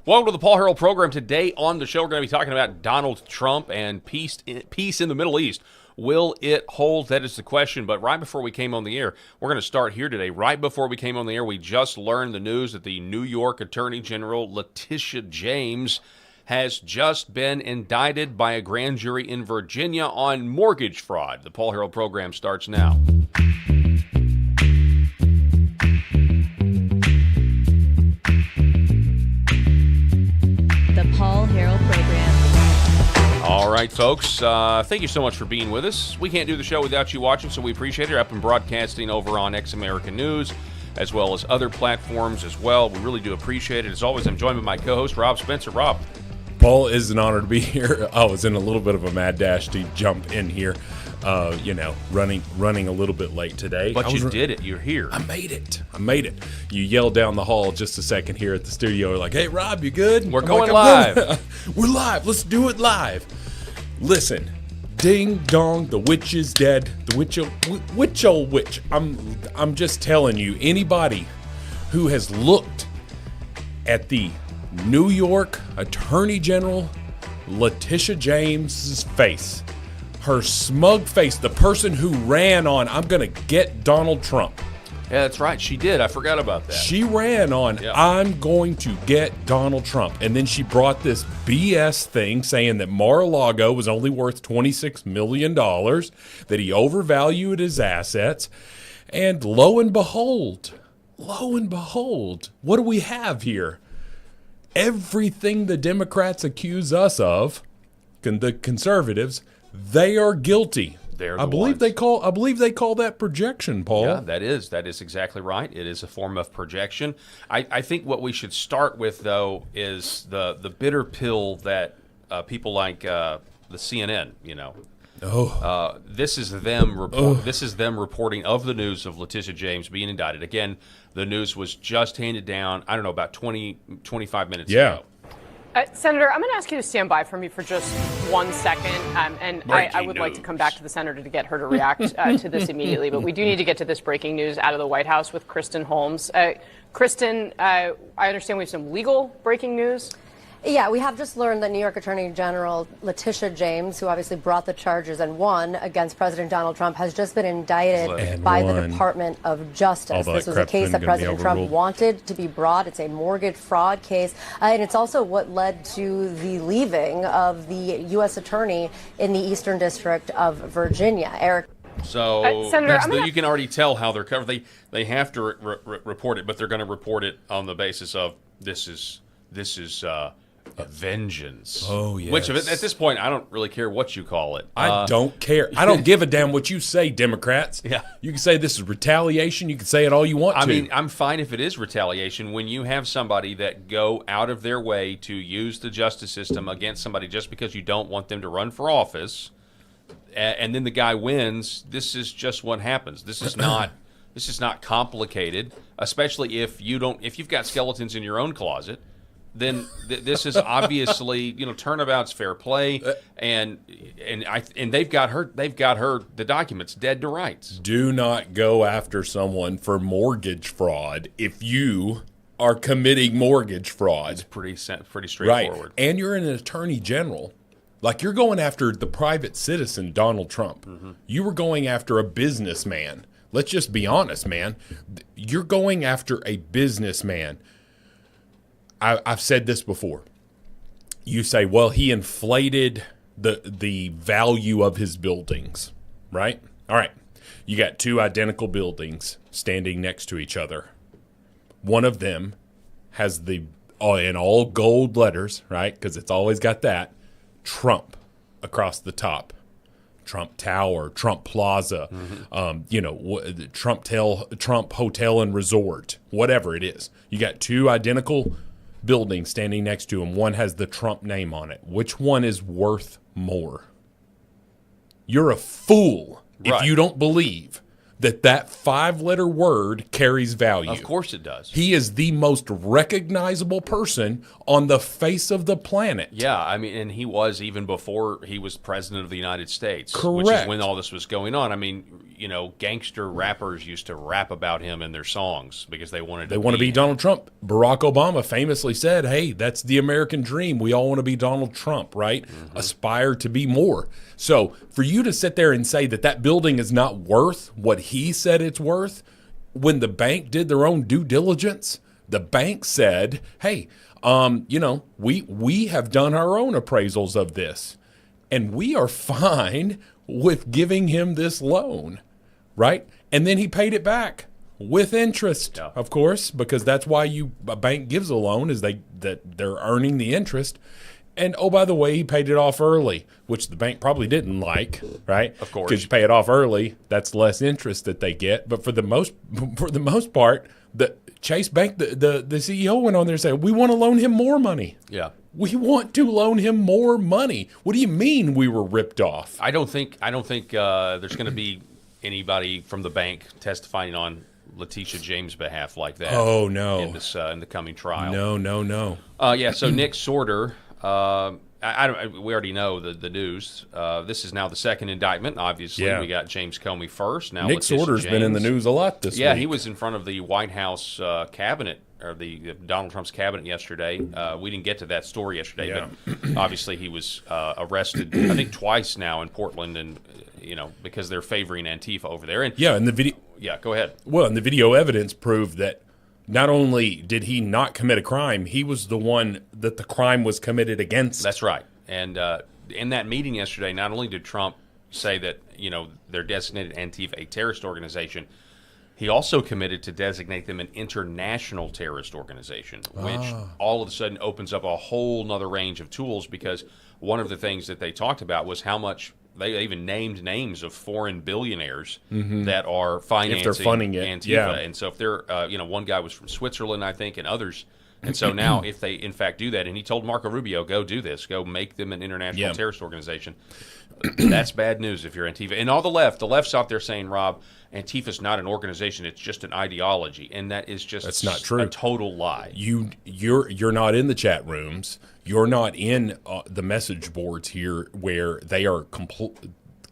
Welcome to the Paul Harrell program. Today on the show, we're going to be talking about Donald Trump and peace in the Middle East. Will it hold? That is the question. But right before we came on the air, we're going to start here today. Right before we came on the air, we just learned the news that the New York Attorney General, Letitia James, has just been indicted by a grand jury in Virginia on mortgage fraud. The Paul Harrell program starts now. The Paul Harrell program. All right, folks, thank you so much for being with us. We can't do the show without you watching, so we appreciate it. We're up and broadcasting over on X American News, as well as other platforms as well. We really do appreciate it. As always, I'm joined by my co-host, Rob Spencer. Rob. Paul, it is an honor to be here. I was in a little bit of a mad dash to jump in here, running a little bit late today. But you did it. You're here. I made it. You yelled down the hall just a second here at the studio, like, "Hey, Rob, you good?" We're going live. We're live. Let's do it live. Listen, ding dong, the witch is dead. The witch. I'm just telling you, anybody who has looked at the New York Attorney General Letitia James's face, her smug face, the person who ran on, "I'm going to get Donald Trump." Yeah, that's right. She did. I forgot about that. She ran on, "I'm going to get Donald Trump." And then she brought this BS thing saying that Mar-a-Lago was only worth $26 million, that he overvalued his assets. And lo and behold, what do we have here? Everything the Democrats accuse us of, the conservatives, they are guilty. I believe they call that projection, Paul. Yeah, that is exactly right. It is a form of projection. I think what we should start with, though, is the bitter pill that people like the CNN, this is them reporting of the news of Letitia James being indicted. Again, the news was just handed down, I don't know, about 25 minutes ago. Senator, I'm going to ask you to stand by for me for just 1 second, and I would like to come back to the senator to get her to react to this immediately, but we do need to get to this breaking news out of the White House with Kristen Holmes. Kristen, I understand we have some legal breaking news. Yeah, we have just learned that New York Attorney General Letitia James, who obviously brought the charges and won against President Donald Trump, has just been indicted by the Department of Justice. This was a case that President Trump wanted to be brought. It's a mortgage fraud case, and it's also what led to the leaving of the U.S. attorney in the Eastern District of Virginia, Eric. So Senator, you can already tell how they're covered. They have to report it, but they're going to report it on the basis of this is a vengeance. Oh, yes. Which, at this point, I don't really care what you call it. I don't care. I don't give a damn what you say, Democrats. Yeah. You can say this is retaliation. You can say it all you want to. I mean, I'm fine if it is retaliation when you have somebody that go out of their way to use the justice system against somebody just because you don't want them to run for office, and then the guy wins. This is just what happens. This is not complicated, especially if you've got skeletons in your own closet. Then this is obviously turnabout's fair play, and they've got her the documents dead to rights. Do not go after someone for mortgage fraud if you are committing mortgage fraud. It's pretty straightforward. Right, and you're an attorney general, like you're going after the private citizen Donald Trump. Mm-hmm. You were going after a businessman. Let's just be honest, man. You're going after a businessman. I've said this before. You say, well, he inflated the value of his buildings, right? All right. You got two identical buildings standing next to each other. One of them has in all gold letters, right? Because it's always got that, Trump across the top. Trump Tower, Trump Plaza, Trump Hotel and Resort, whatever it is. You got two identical building standing next to him. One has the Trump name on it. Which one is worth more? You're a fool if you don't believe that 5-letter word carries value. Of course it does. He is the most recognizable person on the face of the planet. Yeah, I mean, and he was even before he was president of the United States. Correct. Which is when all this was going on. I mean, gangster rappers used to rap about him in their songs because they wanted to They want to be Donald Trump. Barack Obama famously said, hey, that's the American dream. We all want to be Donald Trump, right? Mm-hmm. Aspire to be more. So for you to sit there and say that building is not worth what he said it's worth, when the bank did their own due diligence, the bank said, hey, we have done our own appraisals of this, and we are fine with giving him this loan, right? And then he paid it back with interest, of course, because that's why a bank gives a loan, is that they're earning the interest. And, oh, by the way, he paid it off early, which the bank probably didn't like, right? Of course. Because you pay it off early, that's less interest that they get. But for the most part, the Chase Bank, the CEO went on there and said, we want to loan him more money. Yeah. We want to loan him more money. What do you mean we were ripped off? I don't think there's going to be anybody from the bank testifying on Letitia James' behalf like that. Oh, no. In the coming trial. No. Yeah. So Nick Sorter. We already know the news. This is now the second indictment. Obviously, we got James Comey first. Now Nick Letitia Sorter's been in the news a lot this week. Yeah, he was in front of the White House cabinet, or the Donald Trump's cabinet yesterday. We didn't get to that story yesterday, but obviously he was arrested, I think, twice now in Portland, and because they're favoring Antifa over there. And in the video. Yeah, go ahead. Well, and the video evidence proved that not only did he not commit a crime, he was the one that the crime was committed against. That's right. And in that meeting yesterday, not only did Trump say that, they're designated Antifa a terrorist organization, he also committed to designate them an international terrorist organization, which all of a sudden opens up a whole nother range of tools, because one of the things that they talked about was how much they even named names of foreign billionaires that are financing if they're funding it. Antifa. Yeah. And so if they're, one guy was from Switzerland, I think, and others. And so now if they, in fact, do that, and he told Marco Rubio, go do this, go make them an international terrorist organization, that's bad news if you're Antifa. And all the left's out there saying, Rob, Antifa's not an organization, it's just an ideology. And that is just That's not true. A total lie. You're not in the chat rooms. You're not in the message boards here where they are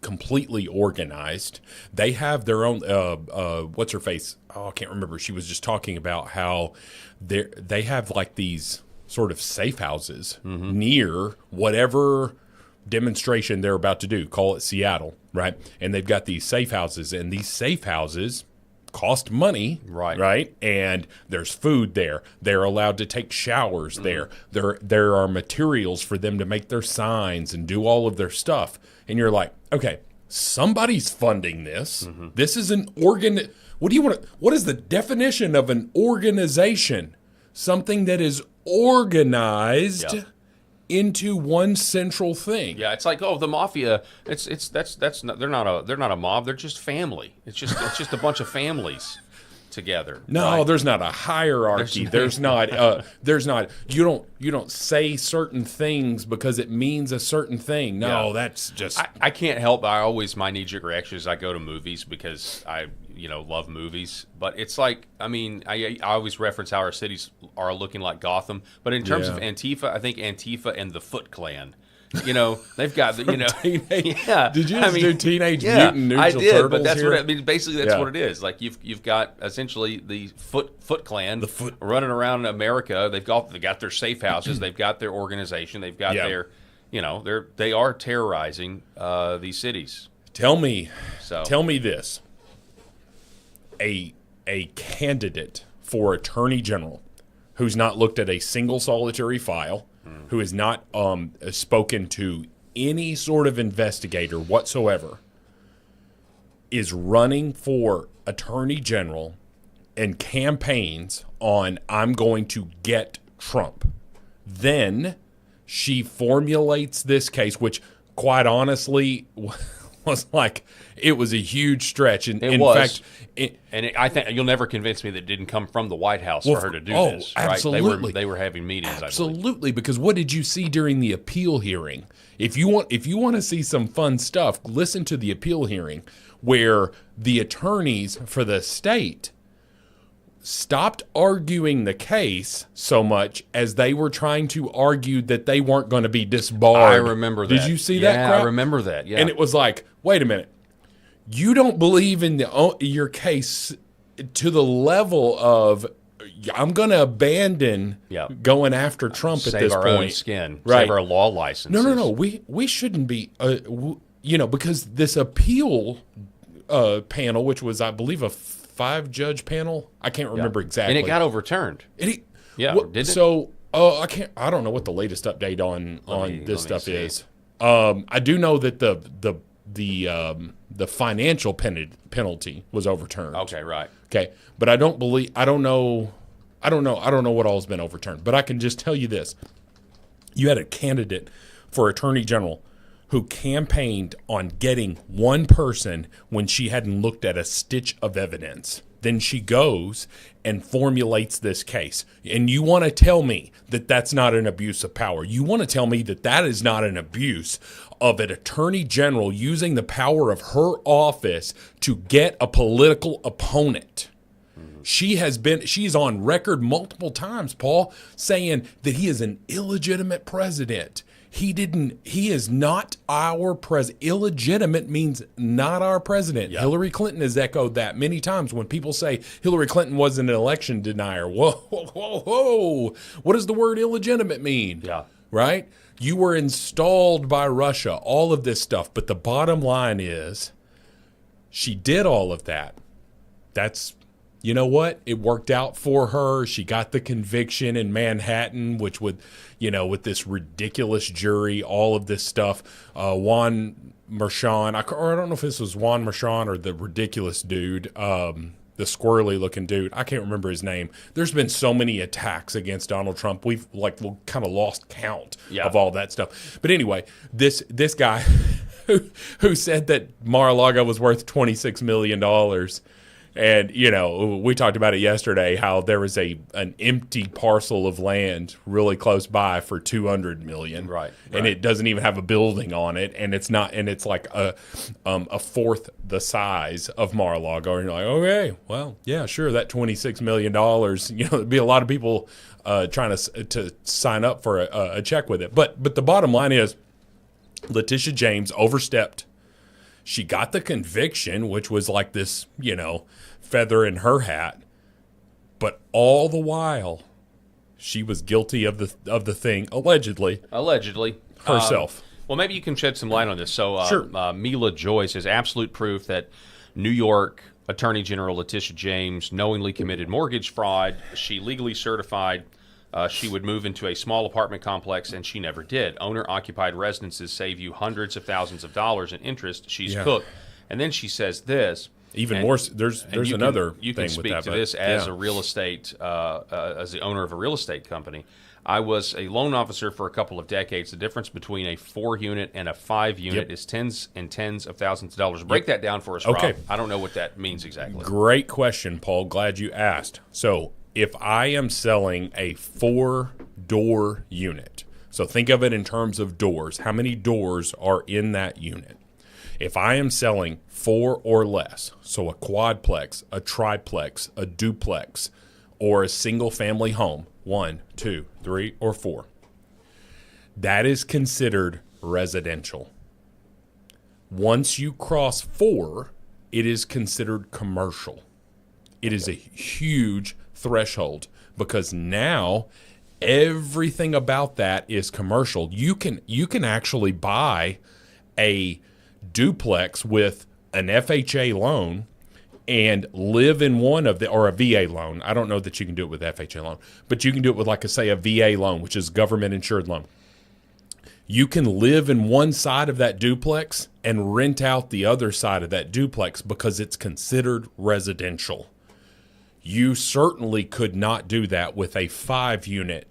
completely organized. They have their own what's her face? Oh, I can't remember. She was just talking about how they have like these sort of safe houses near whatever demonstration they're about to do. Call it Seattle, right? And they've got these safe houses, and these safe houses cost money, right? And there's food there. They're allowed to take showers there. There are materials for them to make their signs and do all of their stuff. And you're like, okay, somebody's funding this. This is an what is the definition of an organization? Something that is organized into one central thing. Yeah, it's like, the mafia. That's not, they're not a mob. They're just family. It's just a bunch of families together. No, right? There's not a hierarchy. There's not. You don't say certain things because it means a certain thing. No, that's just. I can't help. My knee-jerk reaction is I go to movies because I love movies. But it's like, I always reference how our cities are looking like Gotham. But in terms of Antifa, I think Antifa and the Foot Clan. They've got the, teenage, yeah. Did you just do Teenage Mutant Ninja Turtles? I did, but that's here? Basically, that's what it is. Like you've got essentially the Foot Clan, running around America. They've got their safe houses. They've got their organization. They've got their, they are terrorizing these cities. Tell me this: a candidate for Attorney General who's not looked at a single solitary file, who has not spoken to any sort of investigator whatsoever, is running for Attorney General and campaigns on, I'm going to get Trump. Then she formulates this case, which quite honestly was like, it was a huge stretch. And in fact, I think you'll never convince me that it didn't come from the White House for her to do this. Right? Absolutely, they were having meetings. Absolutely, because what did you see during the appeal hearing? If you want to see some fun stuff, listen to the appeal hearing where the attorneys for the state stopped arguing the case so much as they were trying to argue that they weren't going to be disbarred. I remember that. Did you see that crap? I remember that, yeah. And it was like, wait a minute. You don't believe in your case to the level of, I'm going to abandon going after Trump at this point. Save our own skin. Right. Save our law licenses. No. We shouldn't be, because this appeal panel, which was, I believe, a 5-judge panel. I can't remember exactly. And it got overturned. Did it? So, I don't know what the latest update on this stuff is. I do know that the financial penalty was overturned. Okay, right. Okay, but I don't know what all's been overturned. But I can just tell you this: you had a candidate for attorney general who campaigned on getting one person when she hadn't looked at a stitch of evidence. Then she goes and formulates this case. And you want to tell me that that's not an abuse of power. You want to tell me that that is not an abuse of an attorney general using the power of her office to get a political opponent. She's on record multiple times, Paul, saying that he is an illegitimate president. He is not our president. Illegitimate means not our president. Yep. Hillary Clinton has echoed that many times when people say Hillary Clinton wasn't an election denier. Whoa. What does the word illegitimate mean? Yeah. Right? You were installed by Russia, all of this stuff. But the bottom line is she did all of that. You know what? It worked out for her. She got the conviction in Manhattan, which with this ridiculous jury, all of this stuff. Juan Merchan, I don't know if this was Juan Merchan or the ridiculous dude, the squirrely looking dude. I can't remember his name. There's been so many attacks against Donald Trump. We've kind of lost count of all that stuff. But anyway, this guy who said that Mar-a-Lago was worth $26 million. And, we talked about it yesterday, how there was an empty parcel of land really close by for $200 million. Right. And it doesn't even have a building on it. And it's like a fourth the size of Mar-a-Lago. And you're like, okay, well, yeah, sure. That $26 million, there'd be a lot of people trying to sign up for a check with it. But the bottom line is Letitia James overstepped. She got the conviction, which was like this, feather in her hat. But all the while, she was guilty of the thing, allegedly. Herself. Well, maybe you can shed some light on this. So, Sure. Mila Joyce is absolute proof that New York Attorney General Letitia James knowingly committed mortgage fraud. She legally certified she would move into a small apartment complex, and she never did. Owner-occupied residences save you hundreds of thousands of dollars in interest. She's cooked. And then she says this. Even more, there's another you thing can with speak that. to this as a real estate, as the owner of a real estate company. I was a loan officer for a couple of decades. The difference between a 4-unit and a 5-unit is tens and tens of thousands of dollars. Break that down for us, Rob. I don't know what that means exactly. Great question, Paul. Glad you asked. So if I am selling a 4-door unit, so think of it in terms of doors, how many doors are in that unit? If I am selling 4 or less, so a quadplex, a triplex, a duplex, or a single family home, 1, 2, 3, or 4, that is considered residential. Once you cross 4, it is considered commercial. It is a huge threshold because now everything about that is commercial. You can actually buy a duplex with an FHA loan and live in one of or a VA loan. I don't know that you can do it with FHA loan, but you can do it with a VA loan, which is government insured loan. You can live in one side of that duplex and rent out the other side of that duplex because it's considered residential. You certainly could not do that with a 5-unit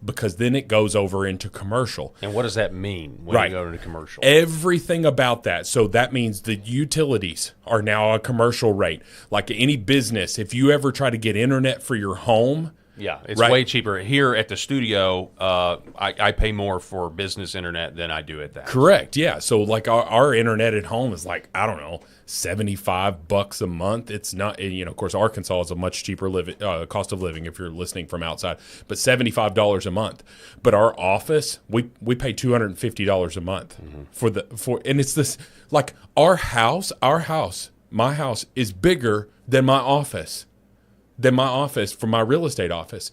because then it goes over into commercial. And what does that mean when you go into commercial? Everything about that. So that means the utilities are now a commercial rate. Like any business, if you ever try to get internet for your home, Yeah, it's right? way cheaper. Here at the studio, I pay more for business internet than I do at that. Correct. Yeah. So like our internet at home is like, I don't know, $75 a month. It's not, of course, Arkansas is a much cheaper cost of living if you're listening from outside, but $75 a month. But our office, we pay $250 a month and it's this, like my house is bigger than my office for my real estate office.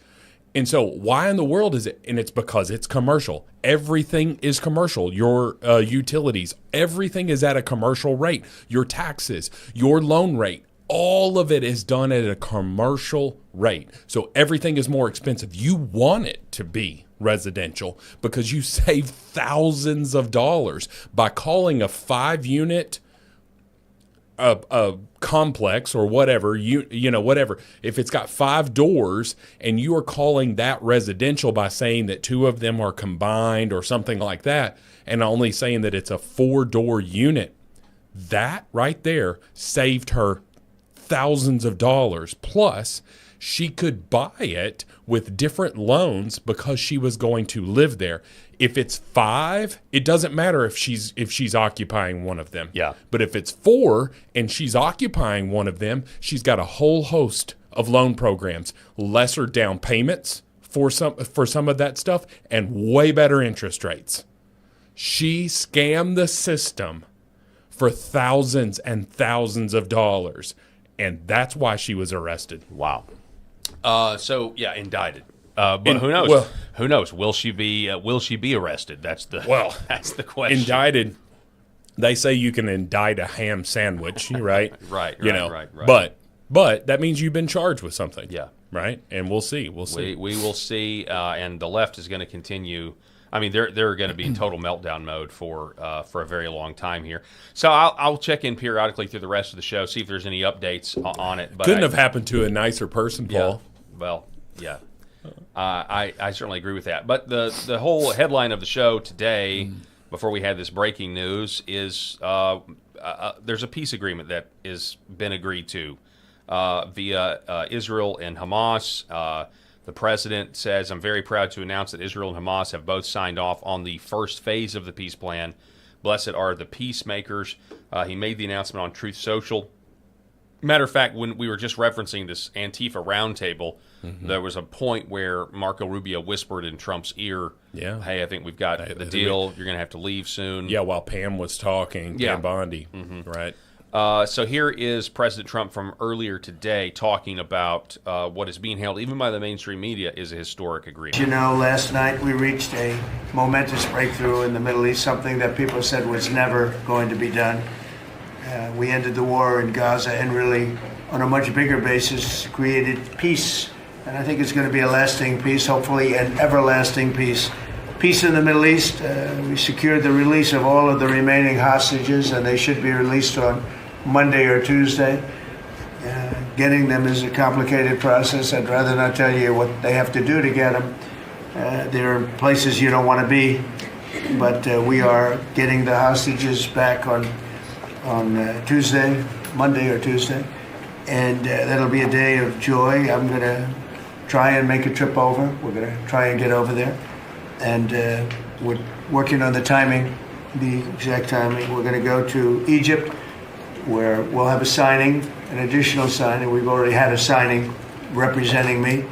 And so why in the world is it? And it's because it's commercial. Everything is commercial. Your utilities, everything is at a commercial rate. Your taxes, your loan rate, all of it is done at a commercial rate. So everything is more expensive. You want it to be residential because you save thousands of dollars by calling a 5-unit a complex or whatever, whatever. If it's got 5 doors and you are calling that residential by saying that 2 of them are combined or something like that, and only saying that it's a 4-door unit, that right there saved her thousands of dollars. Plus, she could buy it with different loans because she was going to live there. If it's 5, it doesn't matter if she's occupying one of them. Yeah. But if it's 4 and she's occupying one of them, she's got a whole host of loan programs, lesser down payments for some of that stuff, and way better interest rates. She scammed the system for thousands and thousands of dollars, and that's why she was arrested. Wow. Indicted. But who knows? Well, who knows? Will she be arrested? That's the question. Indicted. They say you can indict a ham sandwich, right? Right. But that means you've been charged with something. Yeah. Right. And we'll see. We'll see. We will see. And the left is going to continue. I mean, they're going to be in total meltdown mode for a very long time here. So I'll check in periodically through the rest of the show, see if there's any updates on it. But couldn't have happened to a nicer person, Paul. Yeah. Well, yeah. I certainly agree with that. But the whole headline of the show today, before we had this breaking news, is there's a peace agreement that has been agreed to via Israel and Hamas. The president says, "I'm very proud to announce that Israel and Hamas have both signed off on the first phase of the peace plan. Blessed are the peacemakers." He made the announcement on Truth Social. Matter of fact, when we were just referencing this Antifa roundtable, there was a point where Marco Rubio whispered in Trump's ear, "Hey, I think we've got the deal. You're going to have to leave soon." Yeah, while Pam was talking, Yeah. Pam Bondi, right? So here is President Trump from earlier today talking about what is being hailed, even by the mainstream media, is a historic agreement. You know, last night we reached a momentous breakthrough in the Middle East, something that people said was never going to be done. We ended the war in Gaza and really, on a much bigger basis, created peace. And I think it's going to be a lasting peace, hopefully an everlasting peace. Peace in the Middle East. We secured the release of all of the remaining hostages, and they should be released on Monday or Tuesday. Getting them is a complicated process. I'd rather not tell you what they have to do to get them. There are places you don't want to be, but we are getting the hostages back on Tuesday, Monday or Tuesday, and that'll be a day of joy. I'm going to try and make a trip over. We're going to try and get over there, and we're working on the timing, the exact timing. We're going to go to Egypt, where we'll have a signing, an additional signing. We've already had a signing representing me,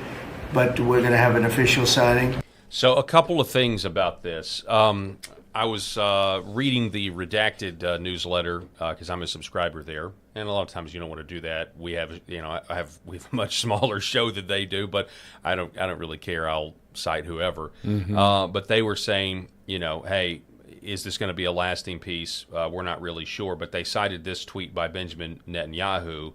but we're going to have an official signing. So a couple of things about this. I was reading the redacted newsletter because I'm a subscriber there, and a lot of times you don't want to do that. We have, we have a much smaller show than they do, but I don't really care. I'll cite whoever. But they were saying, hey, is this going to be a lasting peace? We're not really sure. But they cited this tweet by Benjamin Netanyahu,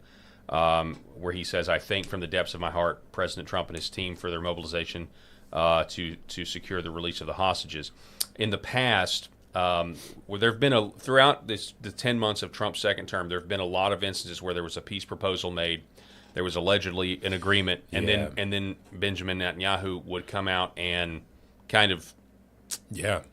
where he says, "I thank from the depths of my heart President Trump and his team for their mobilization to secure the release of the hostages." In the past, where there have been throughout the 10 months of Trump's second term, there have been a lot of instances where there was a peace proposal made, there was allegedly an agreement, and then Benjamin Netanyahu would come out and kind of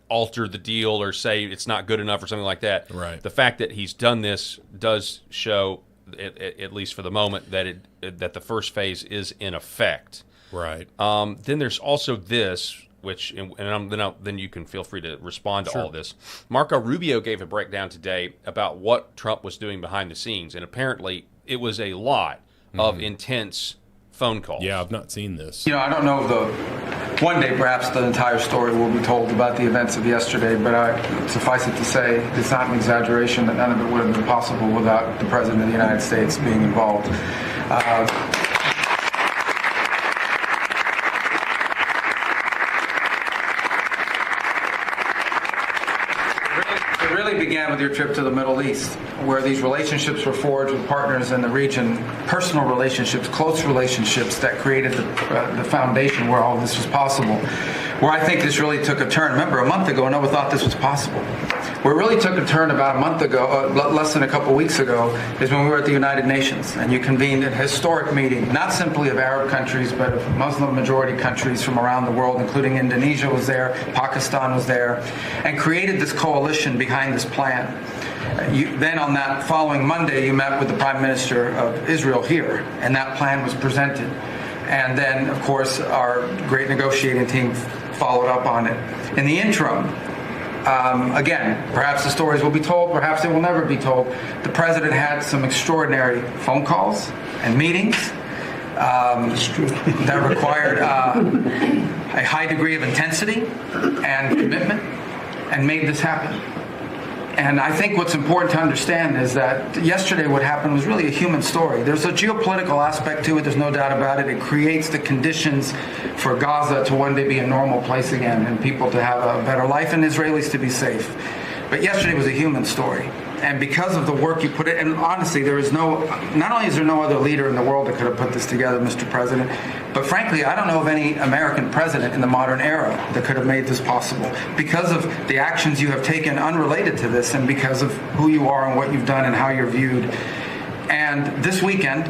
alter the deal or say it's not good enough or something like that. Right. The fact that he's done this does show, at least for the moment, that the first phase is in effect. Right. Then there's also this, which, then you can feel free to respond to all this. Marco Rubio gave a breakdown today about what Trump was doing behind the scenes, and apparently it was a lot of intense phone calls. Yeah, I've not seen this. I don't know one day perhaps the entire story will be told about the events of yesterday, but suffice it to say, it's not an exaggeration that none of it would have been possible without the President of the United States being involved. It really began with your trip to the Middle East, where these relationships were forged with partners in the region, personal relationships, close relationships that created the foundation where all this was possible. Where I think this really took a turn. Remember, a month ago, no one thought this was possible. Where it really took a turn about a month ago, less than a couple weeks ago, is when we were at the United Nations, and you convened a historic meeting, not simply of Arab countries, but of Muslim-majority countries from around the world, including Indonesia was there, Pakistan was there, and created this coalition behind this plan. Then on that following Monday, you met with the Prime Minister of Israel here, and that plan was presented. And then, of course, our great negotiating team followed up on it. In the interim, again, perhaps the stories will be told, perhaps they will never be told. The President had some extraordinary phone calls and meetings that required a high degree of intensity and commitment and made this happen. And I think what's important to understand is that yesterday what happened was really a human story. There's a geopolitical aspect to it, there's no doubt about it. It creates the conditions for Gaza to one day be a normal place again and people to have a better life and Israelis to be safe. But yesterday was a human story. And because of the work you put in, and honestly, not only is there no other leader in the world that could have put this together, Mr. President, but frankly, I don't know of any American president in the modern era that could have made this possible. Because of the actions you have taken unrelated to this and because of who you are and what you've done and how you're viewed. And this weekend,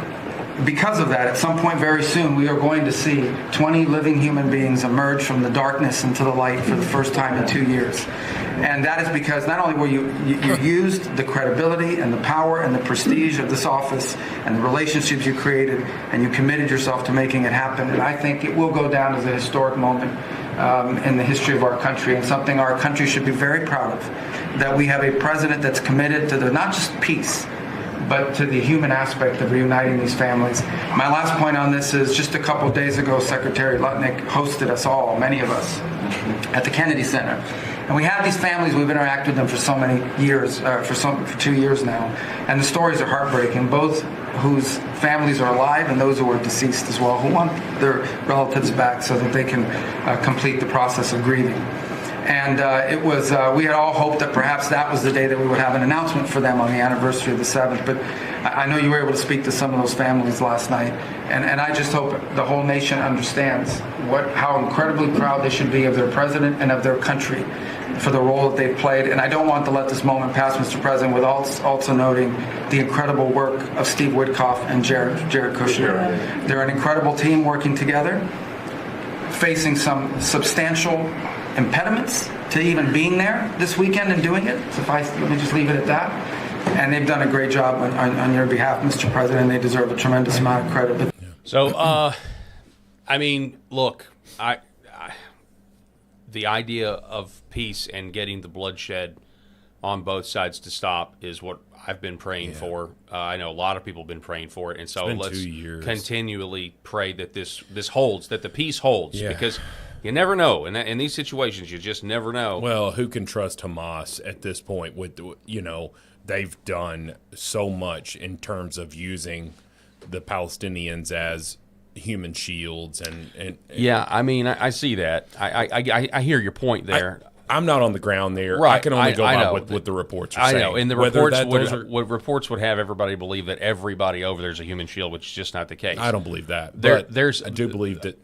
because of that, at some point very soon, we are going to see 20 living human beings emerge from the darkness into the light for the first time in 2 years. And that is because not only were you used the credibility and the power and the prestige of this office and the relationships you created, and you committed yourself to making it happen. And I think it will go down as a historic moment in the history of our country, and something our country should be very proud of. That we have a president that's committed to not just peace, but to the human aspect of reuniting these families. My last point on this is just a couple of days ago, Secretary Lutnick hosted us all, many of us, at the Kennedy Center. And we have these families, we've interacted with them for so many years, for 2 years now. And the stories are heartbreaking, both whose families are alive and those who are deceased as well, who want their relatives back so that they can complete the process of grieving. And we had all hoped that perhaps that was the day that we would have an announcement for them on the anniversary of the 7th. But I know you were able to speak to some of those families last night. And I just hope the whole nation understands how incredibly proud they should be of their president and of their country for the role that they've played. And I don't want to let this moment pass, Mr. President, without also noting the incredible work of Steve Witkoff and Jared Kushner. They're an incredible team working together, facing some substantial impediments to even being there this weekend and doing it. Let me just leave it at that. And they've done a great job on your behalf, Mr. President. They deserve a tremendous amount of credit. So, I mean, look, the idea of peace and getting the bloodshed on both sides to stop is what I've been praying for. I know a lot of people have been praying for it, and so let's continually pray that this holds, that the peace holds, because you never know. In these situations, you just never know. Well, who can trust Hamas at this point? They've done so much in terms of using the Palestinians as human shields and yeah, I mean, I see that. I hear your point there. I'm not on the ground there. Right. I can only go by what the reports are saying. I know, and the reports would have everybody believe that everybody over there is a human shield, which is just not the case. I don't believe that. I do believe that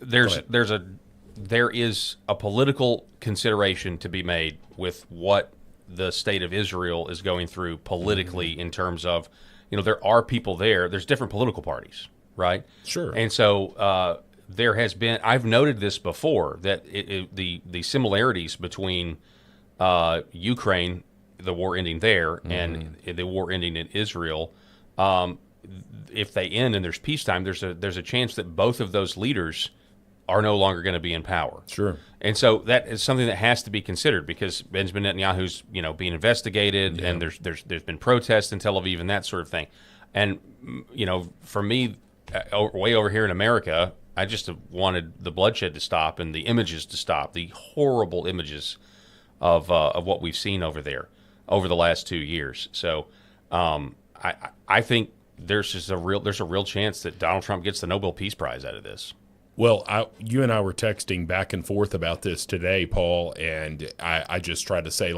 there is a political consideration to be made with what the state of Israel is going through politically in terms of, there are people there. There's different political parties, right? Sure. And so there has been, I've noted this before, that the similarities between Ukraine, the war ending there, and the war ending in Israel, if they end and there's peacetime, there's a chance that both of those leaders are no longer going to be in power. Sure. And so that is something that has to be considered because Benjamin Netanyahu's, being investigated, and there's been protests in Tel Aviv and that sort of thing. And for me, way over here in America, I just wanted the bloodshed to stop and the images to stop, the horrible images of what we've seen over there over the last 2 years. So I think there's a real chance that Donald Trump gets the Nobel Peace Prize out of this. Well, you and I were texting back and forth about this today, Paul, and I just tried to say,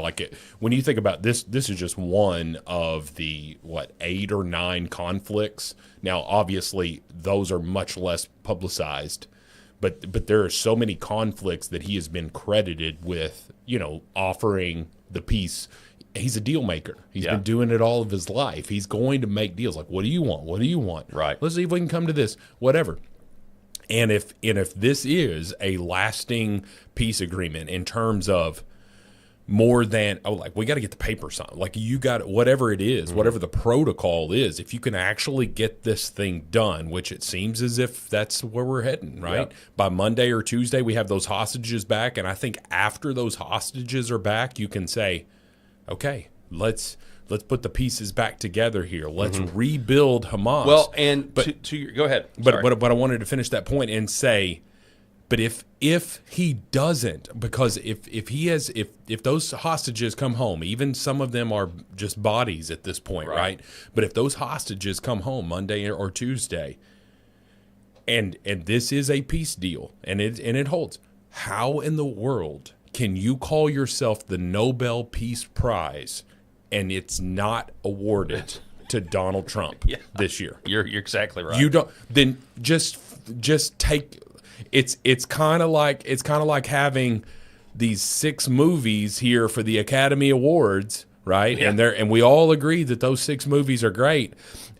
when you think about this is just one of the, 8 or 9 conflicts. Now, obviously, those are much less publicized, but there are so many conflicts that he has been credited with, offering the peace. He's a deal maker. He's been doing it all of his life. He's going to make deals. Like, what do you want? What do you want? Right. Let's see if we can come to this, whatever. And if this is a lasting peace agreement in terms of more than we got to get the paper signed, you got whatever it is, whatever the protocol is, if you can actually get this thing done, which it seems as if that's where we're heading, right? By Monday or Tuesday, we have those hostages back, and I think after those hostages are back, you can say, okay, let's put the pieces back together here. Let's rebuild Hamas. Well, and go ahead. But I wanted to finish that point and say, but if he doesn't, because if those hostages come home, even some of them are just bodies at this point, right? But if those hostages come home Monday or Tuesday, and this is a peace deal, and it holds, how in the world can you call yourself the Nobel Peace Prize and it's not awarded to Donald Trump this year? You're exactly right. You don't. Then just take. It's kind of like having these 6 movies here for the Academy Awards, right? Yeah. And we all agree that those 6 movies are great,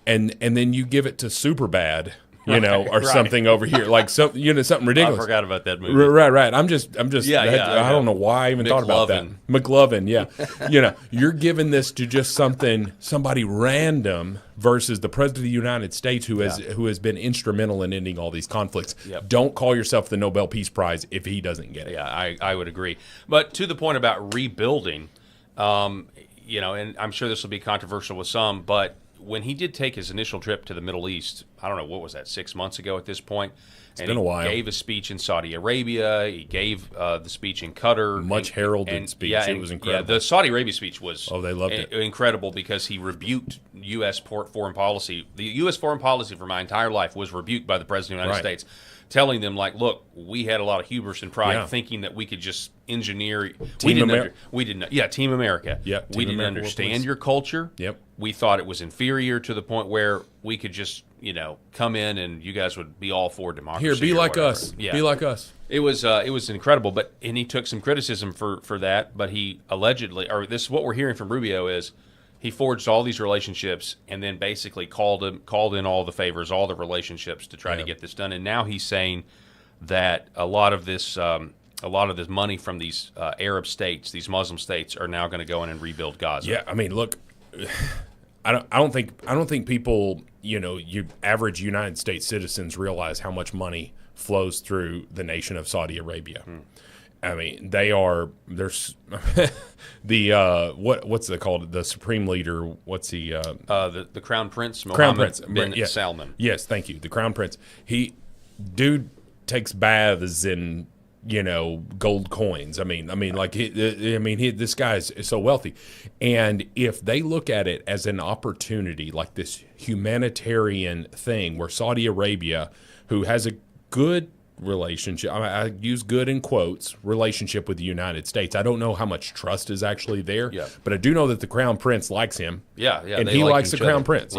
and then you give it to Superbad, or something over here, something ridiculous. I forgot about that movie. Right. I'm just. I don't know why I even thought about that. McLovin, yeah. You're giving this to just somebody random versus the president of the United States who has been instrumental in ending all these conflicts. Yep. Don't call yourself the Nobel Peace Prize if he doesn't get it. Yeah, I would agree. But to the point about rebuilding, and I'm sure this will be controversial with some, but when he did take his initial trip to the Middle East, I don't know, what was that, 6 months ago at this point? It's been a while. He gave a speech in Saudi Arabia. He gave the speech in Qatar. Much heralded speech. It was incredible. Yeah, the Saudi Arabia speech was they loved it. Incredible because he rebuked U.S. foreign policy. The U.S. foreign policy for my entire life was rebuked by the President of the United States, telling them, look, we had a lot of hubris and pride thinking that we could just engineer. Team America. Team America. Yep. We didn't understand your culture. Yep. We thought it was inferior to the point where we could just, come in and you guys would be all for democracy. Here, be like whatever. us. Yeah. Be like us. It was incredible, and he took some criticism for that. But he allegedly, or this is what we're hearing from Rubio, is he forged all these relationships and then basically called in all the favors, all the relationships to try to get this done. And now he's saying that a lot of this money from these Arab states, these Muslim states, are now going to go in and rebuild Gaza. Yeah, I mean, look, I don't think people, you average United States citizens realize how much money flows through the nation of Saudi Arabia. I mean, there's what's it called? The supreme leader. What's he? The Crown Prince, Mohammed bin Salman. Yes, thank you. The Crown Prince. Dude takes baths in gold coins. This guy is so wealthy, and if they look at it as an opportunity, like this humanitarian thing, where Saudi Arabia, who has a good relationship, I use good in quotes, relationship with the United States. I don't know how much trust is actually there, but I do know that the Crown Prince likes him. And he likes the Crown Prince.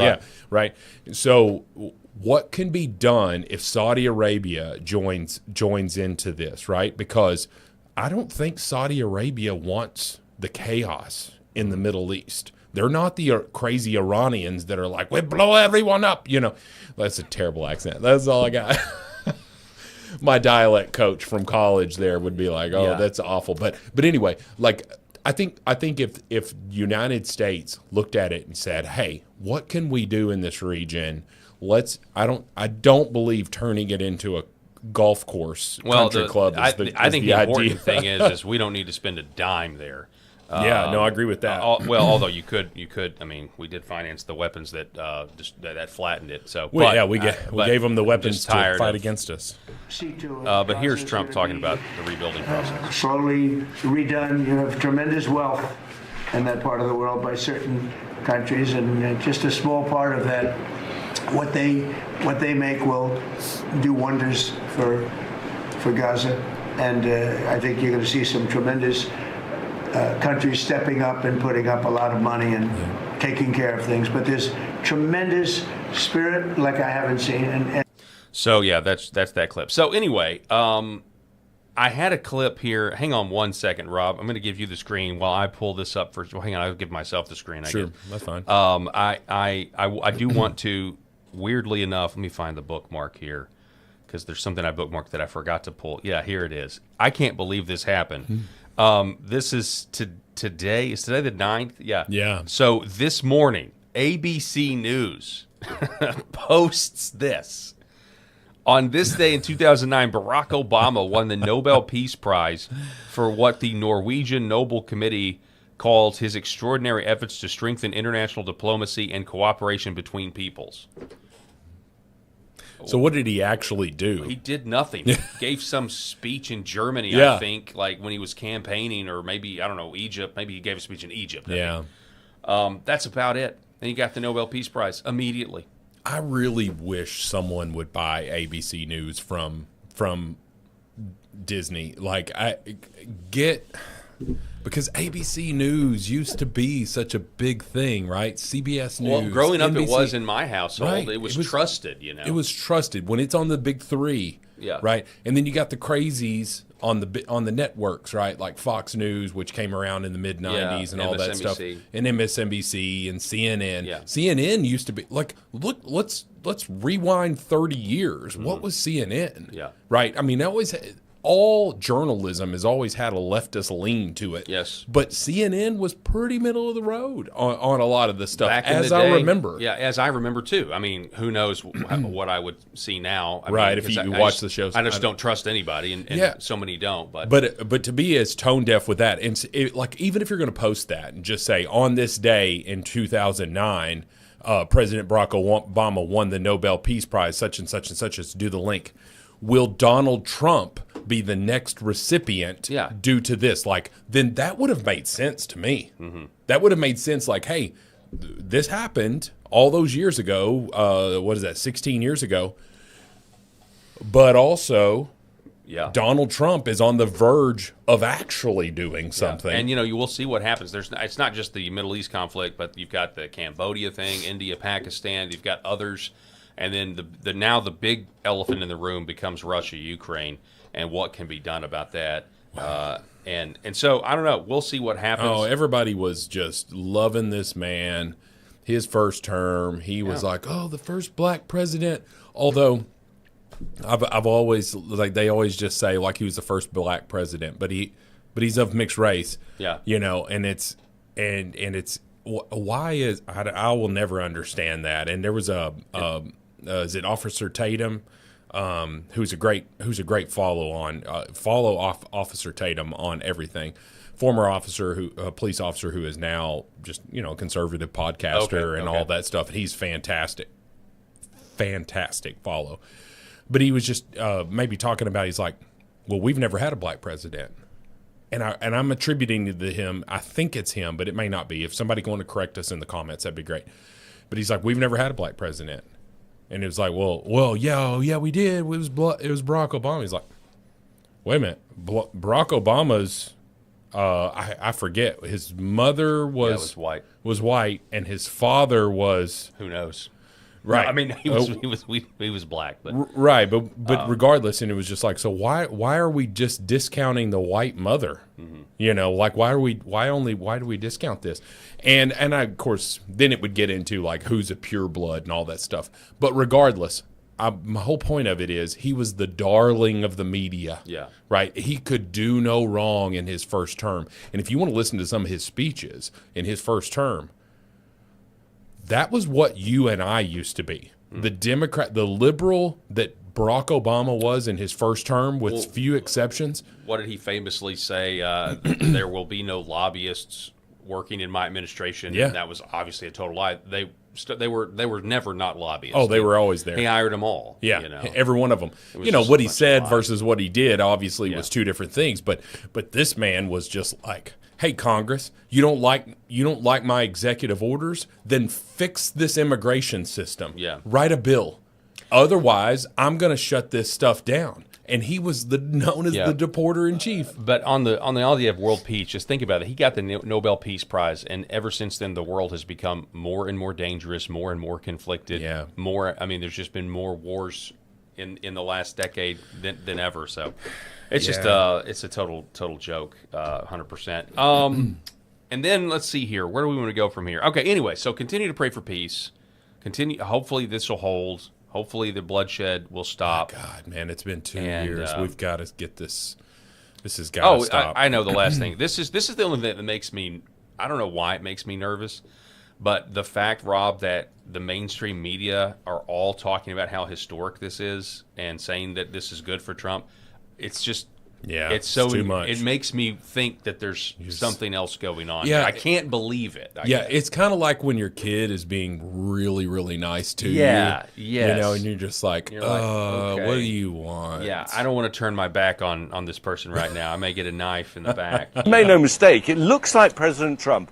Right. So what can be done if Saudi Arabia joins into this, right? Because I don't think Saudi Arabia wants the chaos in the Middle East. They're not the crazy Iranians that are like, we blow everyone up. That's a terrible accent. That's all I got. My dialect coach from college there would be like, that's awful. But anyway, I think if United States looked at it and said, hey, what can we do in this region? I don't believe turning it into golf course, Well, country club. I think the important idea. thing is we don't need to spend a dime there. Yeah, no, I agree with that. Although you could. I mean, we did finance the weapons that that flattened it. So, we gave them the weapons to fight against us. But here's Trump talking about the rebuilding process. Slowly redone. You have tremendous wealth in that part of the world by certain countries, and just a small part of that, what they make will do wonders for Gaza. And I think you're going to see some tremendous countries stepping up and putting up a lot of money and taking care of things. But there's tremendous spirit like I haven't seen. And So yeah, that's that clip. So anyway, I had a clip here. Hang on one second, Rob. I'm going to give you the screen while I pull this up first. Well, hang on, I'll give myself the screen. Sure, that's fine. I do want to. Weirdly enough, let me find the bookmark here because there's something I bookmarked that I forgot to pull. Yeah, here it is. I can't believe this happened. This is today. Is today the 9th? Yeah. Yeah. So this morning, ABC News posts this. On this day in 2009, Barack Obama won the Nobel Peace Prize for what the Norwegian Nobel Committee called his extraordinary efforts to strengthen international diplomacy and cooperation between peoples. So what did he actually do? He did nothing. He gave some speech in Germany, Yeah. I think, like when he was campaigning, or maybe, I don't know, Egypt. Maybe he gave a speech in Egypt. Yeah. That's about it. And he got the Nobel Peace Prize immediately. I really wish someone would buy ABC News from Disney. Like because ABC News used to be such a big thing, right? CBS News. Well, growing up, NBC. it was in my household. Right. It was trusted, you know. It was trusted when it's on the big three. Yeah. Right. And then you got the crazies on the networks, right? Like Fox News, which came around in the mid '90s, and all that stuff, and MSNBC and CNN. Yeah. CNN used to be like, look, let's rewind 30 years. What was CNN? Yeah. Right. I mean, all journalism has always had a leftist lean to it. Yes. But CNN was pretty middle of the road on a lot of this stuff, Back in as the I day. remember. Yeah, as I remember too. I mean, who knows what I would see now? Right, if you watch the shows. I just don't trust anybody, and Yeah. so many don't. But to be as tone deaf with that, and like even if you're going to post that and just say on this day in 2009, President Barack Obama won the Nobel Peace Prize, such and such and such, as do the link. Will Donald Trump be the next recipient due to this? Like, then that would have made sense to me. Mm-hmm. That would have made sense. Like, hey, this happened all those years ago. What is that? 16 years ago. But also, Donald Trump is on the verge of actually doing something. And you will see what happens. It's not just the Middle East conflict, but you've got the Cambodia thing, India, Pakistan. You've got others. And then now the big elephant in the room becomes Russia, Ukraine, and what can be done about that. And so I don't know. We'll see what happens. Oh, everybody was just loving this man. His first term, he was like, "Oh, the first black president." Although I've always they always just say like he was the first black president, but he's of mixed race. Yeah, and it's why is I will never understand that. And there was is it Officer Tatum, who's a great follow Officer Tatum on everything. Former police officer who is now just conservative podcaster and all that stuff. And he's fantastic follow. But he was just maybe talking about. He's like, well, we've never had a black president. And I'm attributing it to him. I think it's him, but it may not be. If somebody going to correct us in the comments, that'd be great. But he's like, we've never had a black president. And it was like, well, yeah, we did. It was Barack Obama. He's like, wait a minute, Barack Obama's, I forget. His mother was white, and his father was who knows. Right. No, I mean, he was black, but right. But regardless, and it was just like, so why are we just discounting the white mother? Mm-hmm. Like why do we discount this? And I, of course, then it would get into like who's a pure blood and all that stuff. But regardless, my whole point of it is he was the darling of the media. Yeah. Right. He could do no wrong in his first term. And if you want to listen to some of his speeches in his first term, that was what you and I used to be. The Democrat, the liberal that Barack Obama was in his first term, with few exceptions. What did he famously say? There will be no lobbyists working in my administration. Yeah. And that was obviously a total lie. They were never not lobbyists. Oh, they were always there. He hired them all. Yeah, you know? every one of them. was You know, just what a he bunch of said lies. versus what he did obviously was two different things. But this man was just like, hey, Congress, you don't like my executive orders? Then fix this immigration system. Yeah. Write a bill. Otherwise, I'm going to shut this stuff down. And he was known as the deporter in chief. But on the idea of world peace, just think about it. He got the Nobel Peace Prize, and ever since then, the world has become more and more dangerous, more and more conflicted. Yeah. There's just been more wars in the last decade than ever. So it's just it's a total joke, 100%. And then let's see here. Where do we want to go from here? Okay. Anyway, so continue to pray for peace. Hopefully, this will hold. Hopefully the bloodshed will stop. God, man, it's been 2 And, years. We've got to get this. This has got to stop. I know the last thing. This is the only thing that makes me. I don't know why it makes me nervous, but the fact, Rob, that the mainstream media are all talking about how historic this is and saying that this is good for Trump. It's just. Yeah, it's so too much. It makes me think that there's something else going on. Yeah, I can't believe it. It's kind of like when your kid is being really, really nice to you. Yes. You know, and you're just like, okay. what do you want? Yeah, I don't want to turn my back on this person right now. I may get a knife in the back. Make no mistake, it looks like President Trump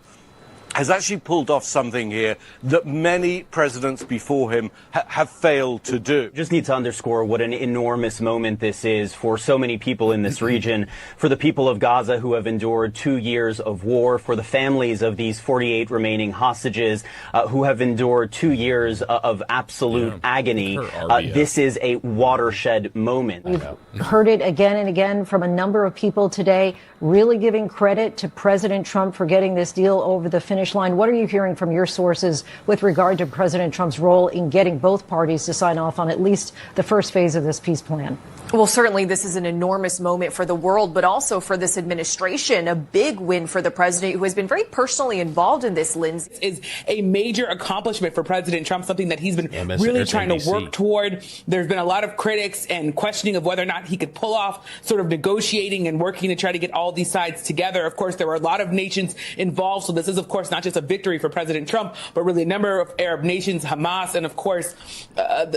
has actually pulled off something here that many presidents before him have failed to do. Just need to underscore what an enormous moment this is for so many people in this region, for the people of Gaza who have endured 2 years of war, for the families of these 48 remaining hostages who have endured 2 years of absolute agony. This is a watershed moment. We've heard it again and again from a number of people today, really giving credit to President Trump for getting this deal over the finish line. What are you hearing from your sources with regard to President Trump's role in getting both parties to sign off on at least the first phase of this peace plan? Well, certainly this is an enormous moment for the world, but also for this administration, a big win for the president who has been very personally involved in this, Lindsay. Is a major accomplishment for President Trump, something that he's been really trying to work toward. There's been a lot of critics and questioning of whether or not he could pull off sort of negotiating and working to try to get all these sides together. Of course, there were a lot of nations involved, so this is, of course, not just a victory for President Trump, but really a number of Arab nations, Hamas, and, of course,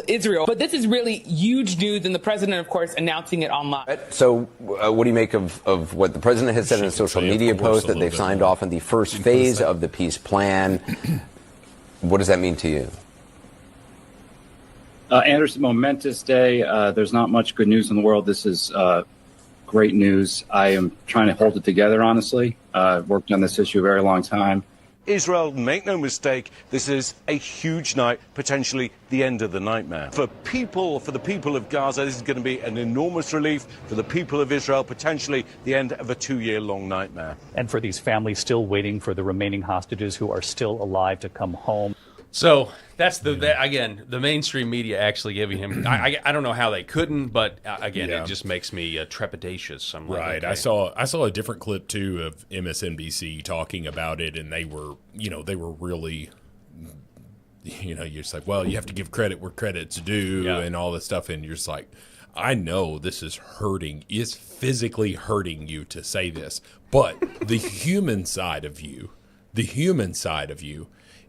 Israel. But this is really huge news, and the president, of course, announcing it online. So what do you make of what the president has said in a social media post, that they've signed off on the first phase of the peace plan? What does that mean to you? Anderson, momentous day. There's not much good news in the world. This is great news. I am trying to hold it together, honestly. I've worked on this issue a very long time. Israel, make no mistake, this is a huge night, potentially the end of the nightmare. For the people of Gaza, this is going to be an enormous relief. For the people of Israel, potentially the end of a 2-year-long nightmare. And for these families still waiting for the remaining hostages who are still alive to come home. So that's again, the mainstream media actually giving him. I don't know how they couldn't, but again, it just makes me trepidatious. I'm like, right. Okay. I saw a different clip too of MSNBC talking about it, and they were really, you're just like, well, you have to give credit where credit's due, and all this stuff, and you're just like, I know this is hurting. It's physically hurting you to say this, but the human side of you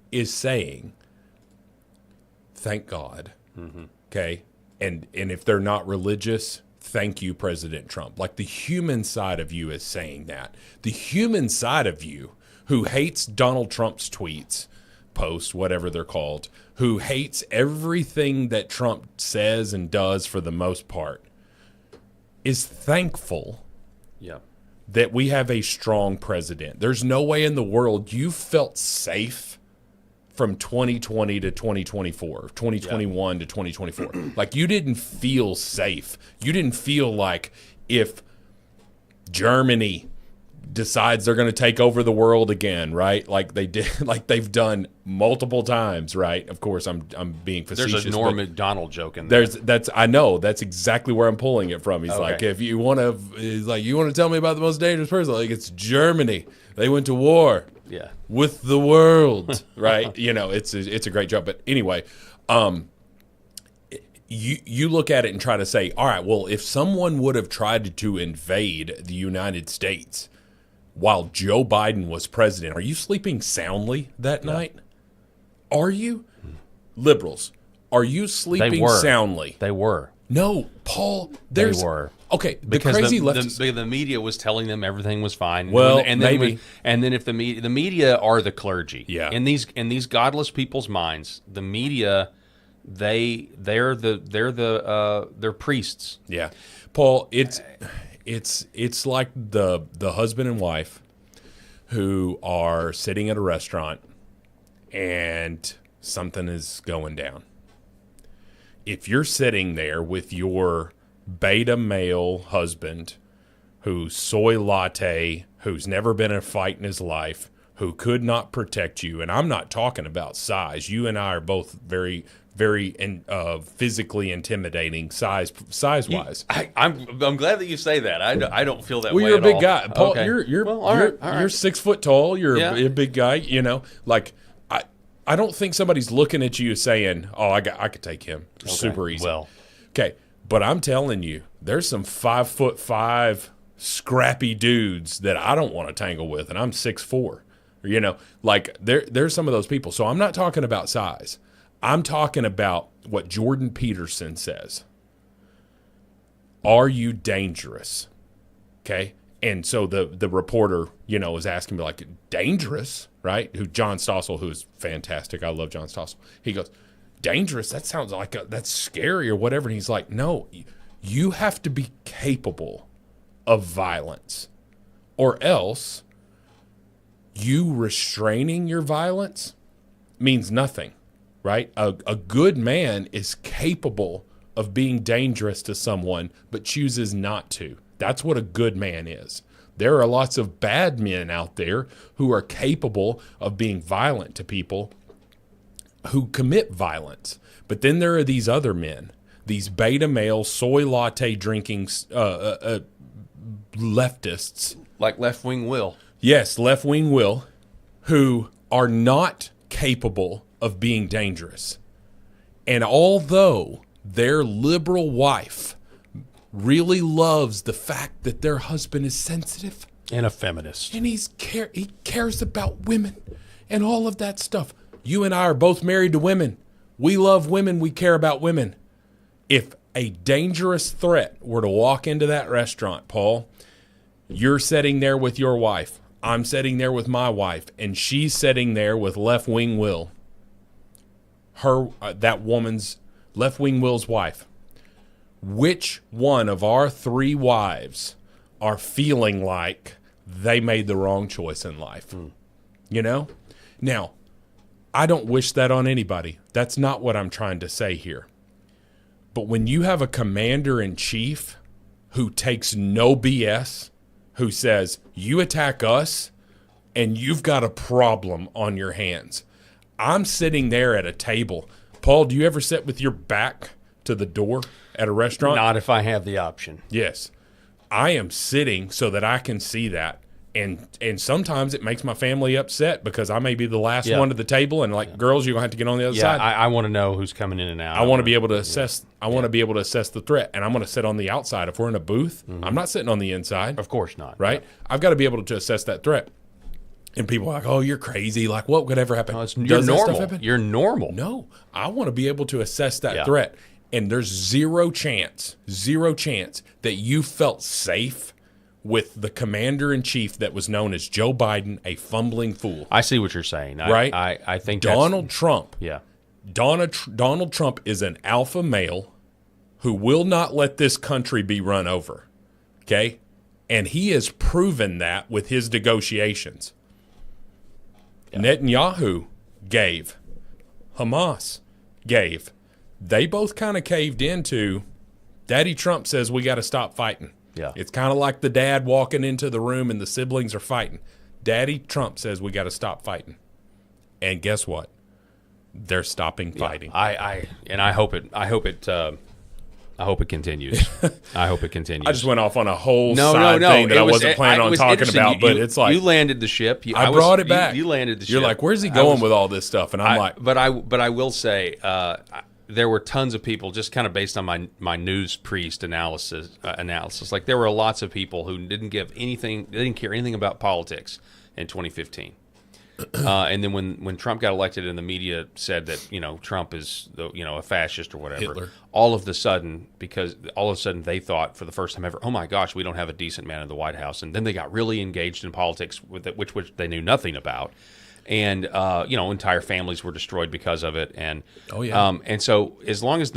is saying, thank God. Okay. And if they're not religious, thank you, President Trump. Like, the human side of you is saying that. The human side of you who hates Donald Trump's tweets, posts, whatever they're called, who hates everything that Trump says and does for the most part, is thankful that we have a strong president. There's no way in the world you felt safe from 2020 to 2024, 2021 to 2024. Like, you didn't feel safe. You didn't feel like if Germany decides they're going to take over the world again, right? Like they did, like they've done multiple times, right? Of course, I'm being facetious. There's a Norm Macdonald joke in there. I know that's exactly where I'm pulling it from. He's like, if you want to, you want to tell me about the most dangerous person? Like, it's Germany. They went to war. Yeah. With the world, right? It's a great job. But anyway, you look at it and try to say, all right, well, if someone would have tried to invade the United States while Joe Biden was president, are you sleeping soundly that night? Are you? Liberals, are you sleeping soundly? They were. No, Paul, They were. Okay, the because crazy leftists. the media was telling them everything was fine. Well, and then maybe. And then if the media are the clergy. Yeah. In these godless people's minds, the media, they're priests. Yeah, Paul, it's like the husband and wife who are sitting at a restaurant and something is going down. If you're sitting there with your beta male husband who's soy latte, who's never been in a fight in his life, who could not protect you, and I'm not talking about size. You and I are both very, very physically intimidating size-wise. I'm glad that you say that. I don't feel that way Well, you're a at big all. guy. Paul, Okay. you're All right. you're 6 foot tall. You're Yeah. a big guy, you know. Like I don't think somebody's looking at you saying, "Oh, I could take him super easy." Well, okay, but I'm telling you, there's some 5'5" scrappy dudes that I don't want to tangle with, and I'm 6'4". You know, like there's some of those people. So I'm not talking about size. I'm talking about what Jordan Peterson says. Are you dangerous? Okay. And so the reporter, you know, is asking me like, dangerous, right? Who John Stossel, who is fantastic. I love John Stossel. He goes, dangerous? That sounds like that's scary or whatever. And he's like, no, you have to be capable of violence, or else you restraining your violence means nothing, right? A good man is capable of being dangerous to someone, but chooses not to. That's what a good man is. There are lots of bad men out there who are capable of being violent to people who commit violence. But then there are these other men, these beta male, soy latte drinking leftists. like left-wing Will. Yes, left-wing Will, who are not capable of being dangerous. And although their liberal wife really loves the fact that their husband is sensitive And a feminist. and he cares about women and all of that stuff. You and I are both married to women. We love women. We care about women. If a dangerous threat were to walk into that restaurant, Paul, you're sitting there with your wife. I'm sitting there with my wife, and she's sitting there with left-wing Will. That woman's left-wing Will's wife. Which one of our three wives are feeling like they made the wrong choice in life? You know? Now, I don't wish that on anybody. That's not what I'm trying to say here. But when you have a commander-in-chief who takes no BS, who says, you attack us and you've got a problem on your hands. I'm sitting there at a table. Paul, do you ever sit with your back to the door at a restaurant? Not if I have the option. Yes. I am sitting so that I can see that. And sometimes it makes my family upset because I may be the last one at the table, and like, girls, you're gonna have to get on the other side. I want to know who's coming in and out. I want to be able to assess. I want to be able to assess the threat, and I'm going to sit on the outside. If we're in a booth, I'm not sitting on the inside. Of course not. Right? I've got to be able to assess that threat. And people are like, "Oh, you're crazy! Like, what could ever happen?" You're normal. You're normal. No, I want to be able to assess that threat. And there's zero chance that you felt safe with the commander-in-chief that was known as Joe Biden, a fumbling fool. I see what you're saying. Right? I think Donald Trump. Yeah. Donald Trump is an alpha male who will not let this country be run over. Okay? And he has proven that with his negotiations. Yeah. Netanyahu gave. Hamas gave. They both kind of caved into, Daddy Trump says we got to stop fighting. Yeah. It's kind of like the dad walking into the room and the siblings are fighting. Daddy Trump says we got to stop fighting. And guess what? They're stopping fighting. I hope it continues. I hope it continues. I just went off on a whole side thing that I wasn't planning on talking about, but it's like you landed the ship. I brought it back. You landed the ship. You're like, where's he going with all this stuff? And I'm like, but I will say, there were tons of people, just kind of based on my news priest analysis. Like there were lots of people who didn't care anything about politics in 2015. And then when Trump got elected and the media said that, Trump is, a fascist or whatever, Hitler. all of a sudden they thought for the first time ever, oh my gosh, we don't have a decent man in the White House. And then they got really engaged in politics with it, which they knew nothing about. And, entire families were destroyed because of it. And, and so as long as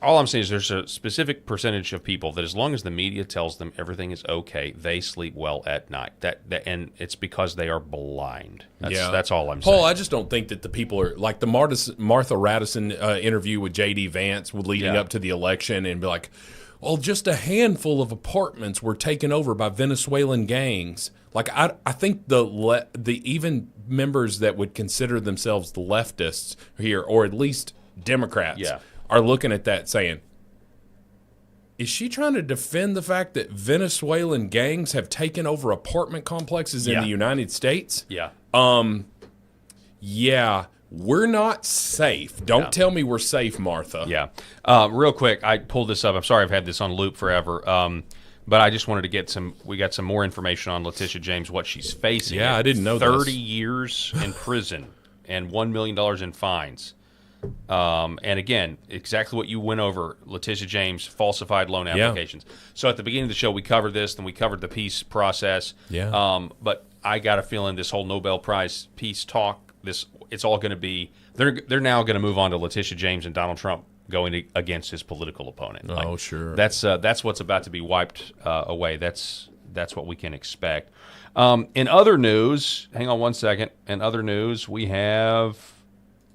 all I'm saying is there's a specific percentage of people that as long as the media tells them everything is okay, they sleep well at night. And it's because they are blind. That's all I'm saying. Paul, I just don't think that the people are like the Martha Radisson interview with J.D. Vance leading up to the election and be like, well, just a handful of apartments were taken over by Venezuelan gangs. Like I think the even members that would consider themselves the leftists here, or at least Democrats, are looking at that saying, is she trying to defend the fact that Venezuelan gangs have taken over apartment complexes in the United States? Yeah, we're not safe. Don't tell me we're safe, Martha. Yeah. Real quick, I pulled this up. I'm sorry I've had this on loop forever. But I just wanted to get we got some more information on Letitia James, what she's facing. Yeah, I didn't know 30 years in prison and $1 million in fines. And again, exactly what you went over, Letitia James, falsified loan applications. So at the beginning of the show, we covered this, then we covered the peace process. But I got a feeling this whole Nobel Prize peace talk, it's all going to be, they're now going to move on to Letitia James and Donald Trump going against his political opponent. Sure. That's what's about to be wiped away. That's what we can expect. In other news, hang on one second. In other news, we have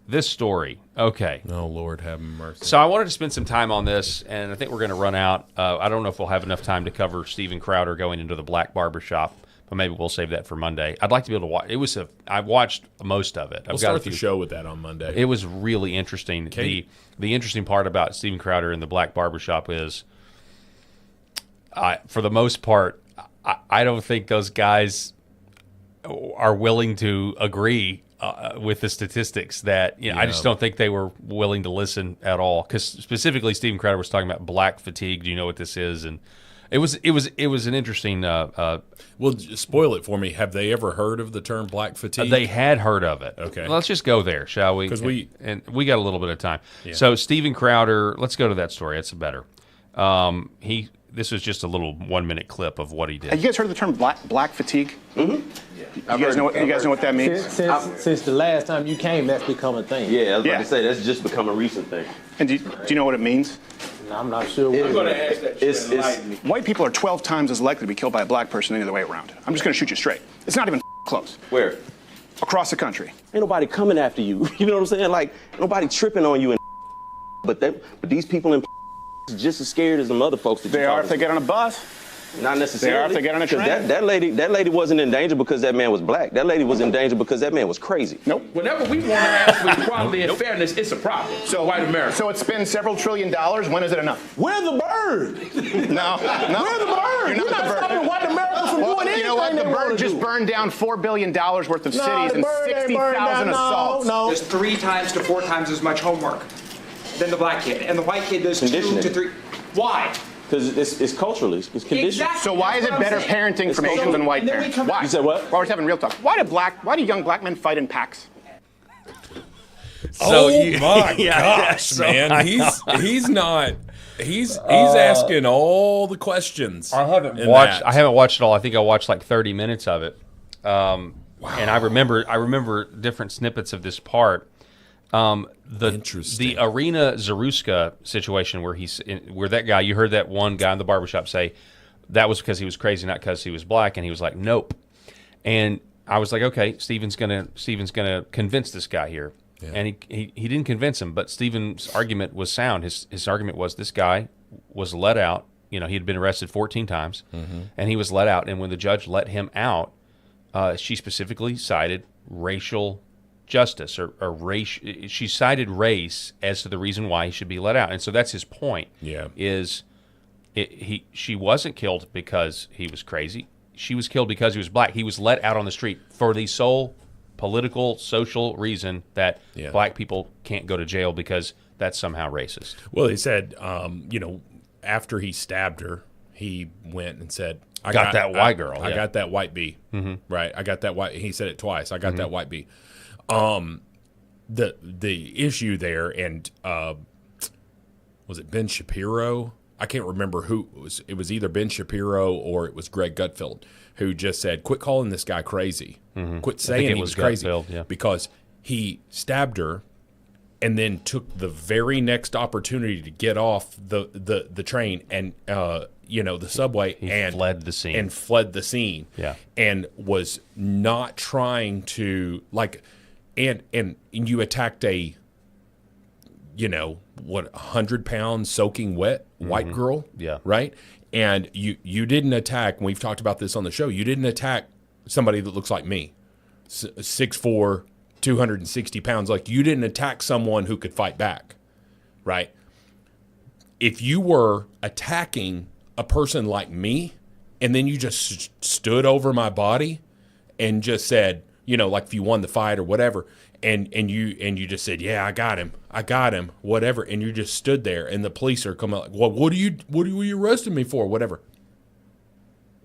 this story. Okay. Oh, Lord, have mercy. So I wanted to spend some time on this, and I think we're going to run out. I don't know if we'll have enough time to cover Steven Crowder going into the black barbershop, but maybe we'll save that for Monday. I'd like to be able to watch. I watched most of it. We'll start the show with that on Monday. It was really interesting. The interesting part about Steven Crowder in the black barbershop is, for the most part, I don't think those guys are willing to agree with the statistics. I just don't think they were willing to listen at all. Because specifically, Steven Crowder was talking about black fatigue. Do you know what this is? And it was an interesting. Well, spoil it for me. Have they ever heard of the term black fatigue? They had heard of it. Okay, let's just go there, shall we? Because we got a little bit of time. Yeah. So Steven Crowder, let's go to that story. It's better. This was just a little 1-minute clip of what he did. Have you guys heard of the term black fatigue? Mm-hmm. Yeah. You guys know what that means? Since the last time you came, that's become a thing. Yeah, I was about to say that's just become a recent thing. And do you know what it means? No, I'm not sure. I'm going to ask that. White people are 12 times as likely to be killed by a black person than the other way around. I'm just going to shoot you straight. It's not even close. Where? Across the country. Ain't nobody coming after you. You know what I'm saying? Like nobody tripping on you. But these people in just as scared as the other folks. They are if they get on a bus. Not necessarily. They are if they get on a train. That lady wasn't in danger because that man was black. That lady was in danger because that man was crazy. Nope. Whenever we want to ask for equality and fairness, it's a problem. So white America. So it spends several $1 trillion. When is it enough? We're the bird. No. We're the bird. You're not stopping white America from doing anything. You know what? The bird just burned down $4 billion worth of cities and 60,000 assaults. No. There's 3 times to 4 times as much homework than the black kid, and the white kid does 2 to 3. Why? Because it's culturally, it's conditioned. Exactly. So why is it better parenting from Asians than white parents? Why? You said what? While we're having real talk, why do young black men fight in packs? My gosh, man! He's asking all the questions. I haven't watched it all. I think I watched like 30 minutes of it. Wow. And I remember different snippets of this part. The Arena Zaruska situation where that guy, you heard that one guy in the barbershop say that was because he was crazy, not because he was black, and he was like, nope. And I was like, okay, Steven's gonna convince this guy here. Yeah. And he didn't convince him, but Steven's argument was sound. His argument was this guy was let out. He had been arrested 14 times, and he was let out. And when the judge let him out, she specifically cited racial justice or race. She cited race as to the reason why he should be let out, and so that's his point. Yeah, she wasn't killed because he was crazy. She was killed because he was black. He was let out on the street for the sole political, social reason that black people can't go to jail because that's somehow racist. Well, he said, after he stabbed her, he went and said, I got that white girl. I got that white bee. Mm-hmm. Right. I got that white. He said it twice. I got that white bee. The issue there, and was it Ben Shapiro? I can't remember who it was. It was either Ben Shapiro or it was Greg Gutfeld who just said, quit calling this guy crazy. Mm-hmm. Quit saying he was crazy. Gutfeld, because he stabbed her and then took the very next opportunity to get off the train and the subway and fled the scene. Yeah. And was not trying to and you attacked a 100-pound soaking wet white girl. Yeah. Right? And you didn't attack, and we've talked about this on the show, you didn't attack somebody that looks like me. 6'4", 260 pounds. Like, you didn't attack someone who could fight back. Right? If you were attacking a person like me, and then you just stood over my body and just said, like if you won the fight or whatever, and you just said, yeah, I got him, whatever, and you just stood there, and the police are coming like, well, what are you arresting me for, whatever.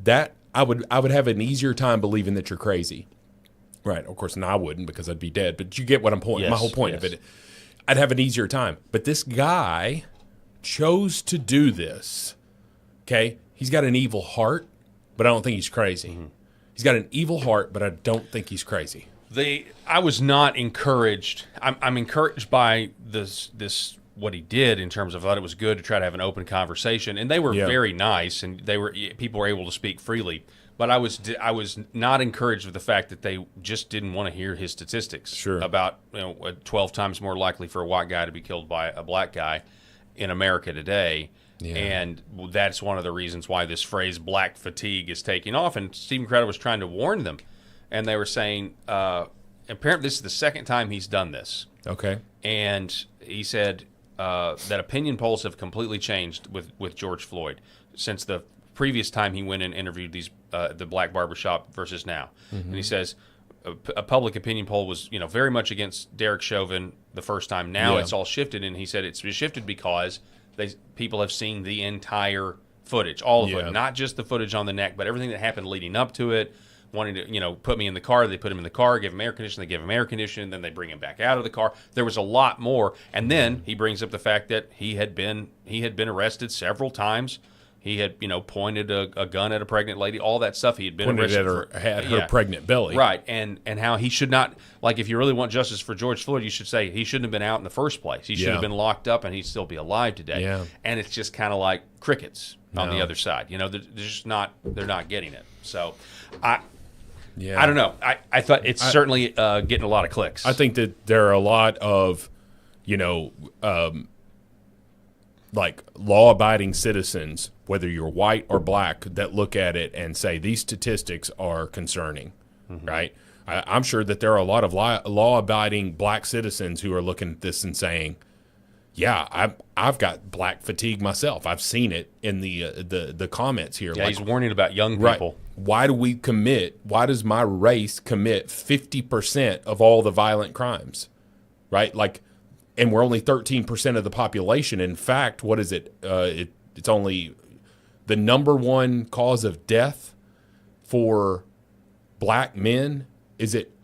That I would have an easier time believing that you're crazy, right? Of course, I wouldn't, because I'd be dead. But you get what I'm pointing. My whole point of it, I'd have an easier time. But this guy chose to do this. Okay, he's got an evil heart, but I don't think he's crazy. Mm-hmm. He's got an evil heart, but I don't think he's crazy. I was not encouraged. I'm encouraged by this what he did in terms of, I thought it was good to try to have an open conversation, and they were very nice, and people were able to speak freely. But I was not encouraged with the fact that they just didn't want to hear his statistics about 12 times more likely for a white guy to be killed by a black guy in America today. Yeah. And that's one of the reasons why this phrase "black fatigue" is taking off. And Stephen Crowder was trying to warn them, and they were saying, apparently this is the second time he's done this. Okay. And he said that opinion polls have completely changed with George Floyd since the previous time he went and interviewed these the black barbershop versus now. Mm-hmm. And he says a public opinion poll was very much against Derek Chauvin the first time. Now it's all shifted, and he said it's shifted because people have seen the entire footage, all of it, not just the footage on the neck, but everything that happened leading up to it. Wanting to, put me in the car, they put him in the car, give him air conditioning, they give him air conditioning, then they bring him back out of the car. There was a lot more, and then he brings up the fact that he had been arrested several times. He had, pointed a gun at a pregnant lady, all that stuff. He had been arrested at her pregnant belly, right? And how he should not, if you really want justice for George Floyd, you should say he shouldn't have been out in the first place. He should have been locked up, and he'd still be alive today. Yeah. And it's just kind of like crickets on the other side. They're just not getting it. So, I don't know. I thought it's certainly getting a lot of clicks. I think that there are a lot of, law-abiding citizens, whether you're white or black, that look at it and say these statistics are concerning, right? I'm sure that there are a lot of law-abiding black citizens who are looking at this and saying, yeah, I've got black fatigue myself. I've seen it in the comments here. Yeah, he's warning about young people. Right. Why does my race commit 50% of all the violent crimes? Right? And we're only 13% of the population. In fact, what is it? It's only the number one cause of death for black men. Is it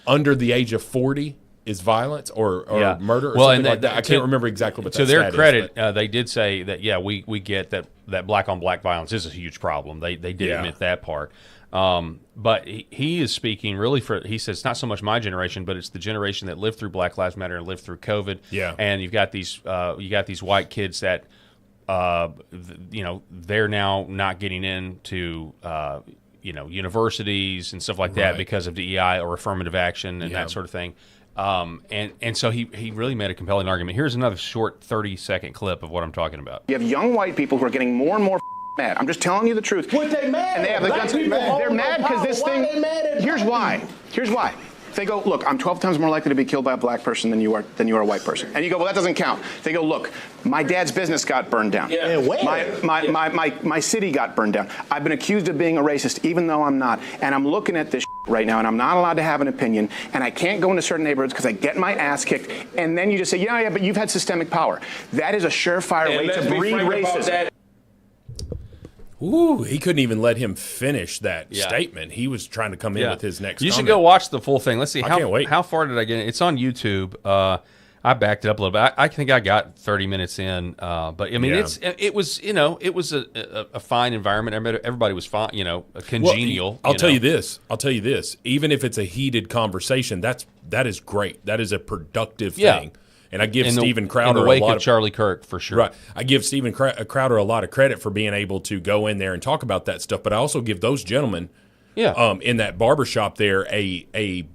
under the age of 40? Is violence or murder or something like that? I can't remember exactly what that is. To their credit, they did say that, we get that black-on-black violence is a huge problem. They did admit that part. But he is speaking really he says it's not so much my generation, but it's the generation that lived through Black Lives Matter and lived through COVID. Yeah. And you've got these white kids that, they're now not getting into universities and stuff like that because of DEI or affirmative action and that sort of thing. And so he really made a compelling argument. Here's another short 30-second clip of what I'm talking about. You have young white people who are getting more and more mad. I'm just telling you the truth. What they mad? And they have the guns. They're mad because this thing. Here's why. They go, look, I'm 12 times more likely to be killed by a black person than you are a white person. And you go, well, that doesn't count. They go, look, my dad's business got burned down. Yeah. My city got burned down. I've been accused of being a racist, even though I'm not. And I'm looking at this right now, and I'm not allowed to have an opinion, and I can't go into certain neighborhoods because I get my ass kicked, and then you just say, yeah, but you've had systemic power. That is a surefire way to breed racism. Ooh, he couldn't even let him finish that statement. He was trying to come in with his next You comment. should go watch the full thing. Let's see. I can't wait. How far did I get? It's on YouTube. I backed it up a little bit. I think I got 30 minutes in. But I mean, it was a fine environment. Everybody was fine. Congenial. I'll tell you this. Even if it's a heated conversation, that is great. That is a productive thing. And I give Steven Crowder in the wake a lot of Charlie Kirk for sure. Right. I give Steven Crowder a lot of credit for being able to go in there and talk about that stuff. But I also give those gentlemen, in that barbershop there, a